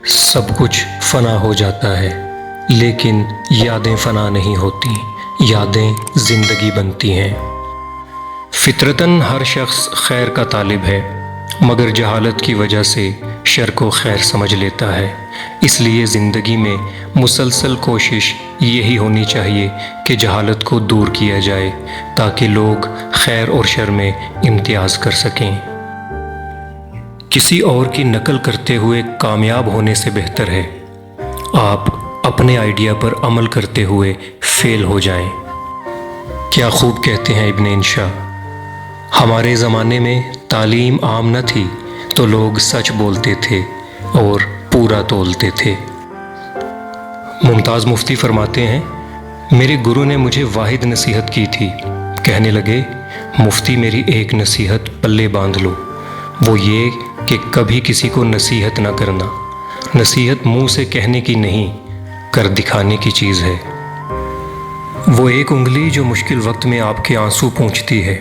سب کچھ فنا ہو جاتا ہے لیکن یادیں فنا نہیں ہوتی، یادیں زندگی بنتی ہیں۔ فطرتاً ہر شخص خیر کا طالب ہے، مگر جہالت کی وجہ سے شر کو خیر سمجھ لیتا ہے۔ اس لیے زندگی میں مسلسل کوشش یہی ہونی چاہیے کہ جہالت کو دور کیا جائے تاکہ لوگ خیر اور شر میں امتیاز کر سکیں۔ کسی اور کی نقل کرتے ہوئے کامیاب ہونے سے بہتر ہے آپ اپنے آئیڈیا پر عمل کرتے ہوئے فیل ہو جائیں۔ کیا خوب کہتے ہیں ابن انشا، ہمارے زمانے میں تعلیم عام نہ تھی تو لوگ سچ بولتے تھے اور پورا تولتے تھے۔ ممتاز مفتی فرماتے ہیں، میرے گرو نے مجھے واحد نصیحت کی تھی، کہنے لگے مفتی میری ایک نصیحت پلے باندھ لو، وہ یہ کہ کبھی کسی کو نصیحت نہ کرنا۔ نصیحت منہ سے کہنے کی نہیں، کر دکھانے کی چیز ہے۔ وہ ایک انگلی جو مشکل وقت میں آپ کے آنسو پونچھتی ہے،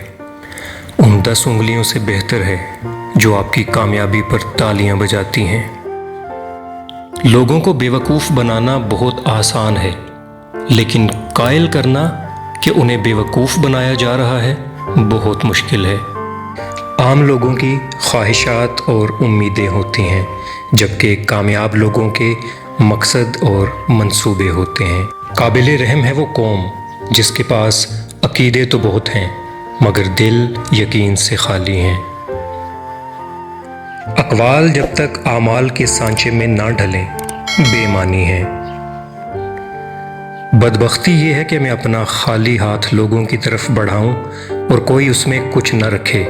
ان 10 انگلیوں سے بہتر ہے جو آپ کی کامیابی پر تالیاں بجاتی ہیں۔ لوگوں کو بیوقوف بنانا بہت آسان ہے، لیکن قائل کرنا کہ انہیں بیوقوف بنایا جا رہا ہے بہت مشکل ہے۔ عام لوگوں کی خواہشات اور امیدیں ہوتی ہیں، جبکہ کامیاب لوگوں کے مقصد اور منصوبے ہوتے ہیں۔ قابل رحم ہے وہ قوم جس کے پاس عقیدے تو بہت ہیں مگر دل یقین سے خالی ہیں۔ اقوال جب تک اعمال کے سانچے میں نہ ڈھلیں بے معنی ہیں۔ بدبختی یہ ہے کہ میں اپنا خالی ہاتھ لوگوں کی طرف بڑھاؤں اور کوئی اس میں کچھ نہ رکھے،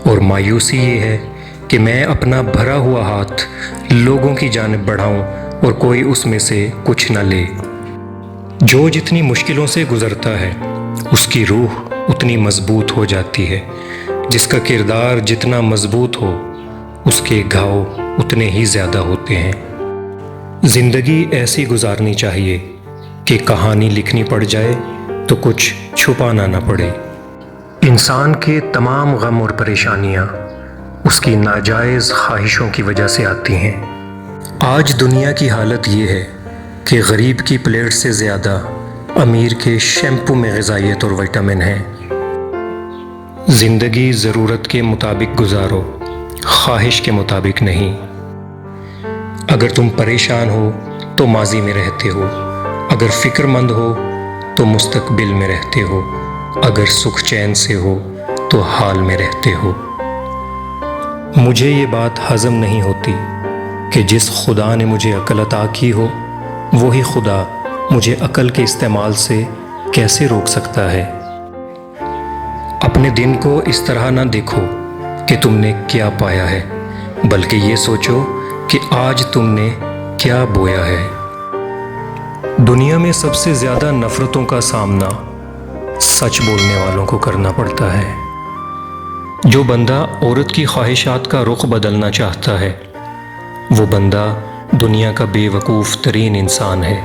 اور مایوسی یہ ہے کہ میں اپنا بھرا ہوا ہاتھ لوگوں کی جانب بڑھاؤں اور کوئی اس میں سے کچھ نہ لے۔ جو جتنی مشکلوں سے گزرتا ہے اس کی روح اتنی مضبوط ہو جاتی ہے، جس کا کردار جتنا مضبوط ہو اس کے گھاؤ اتنے ہی زیادہ ہوتے ہیں۔ زندگی ایسی گزارنی چاہیے کہ کہانی لکھنی پڑ جائے تو کچھ چھپانا نہ پڑے۔ انسان کے تمام غم اور پریشانیاں اس کی ناجائز خواہشوں کی وجہ سے آتی ہیں۔ آج دنیا کی حالت یہ ہے کہ غریب کی پلیٹ سے زیادہ امیر کے شیمپو میں غذائیت اور وٹامن ہے۔ زندگی ضرورت کے مطابق گزارو، خواہش کے مطابق نہیں۔ اگر تم پریشان ہو تو ماضی میں رہتے ہو، اگر فکر مند ہو تو مستقبل میں رہتے ہو، اگر سکھ چین سے ہو تو حال میں رہتے ہو۔ مجھے یہ بات ہضم نہیں ہوتی کہ جس خدا نے مجھے عقل عطا کی ہو وہی خدا مجھے عقل کے استعمال سے کیسے روک سکتا ہے۔ اپنے دن کو اس طرح نہ دیکھو کہ تم نے کیا پایا ہے، بلکہ یہ سوچو کہ آج تم نے کیا بویا ہے۔ دنیا میں سب سے زیادہ نفرتوں کا سامنا سچ بولنے والوں کو کرنا پڑتا ہے۔ جو بندہ عورت کی خواہشات کا رخ بدلنا چاہتا ہے وہ بندہ دنیا کا بے وقوف ترین انسان ہے۔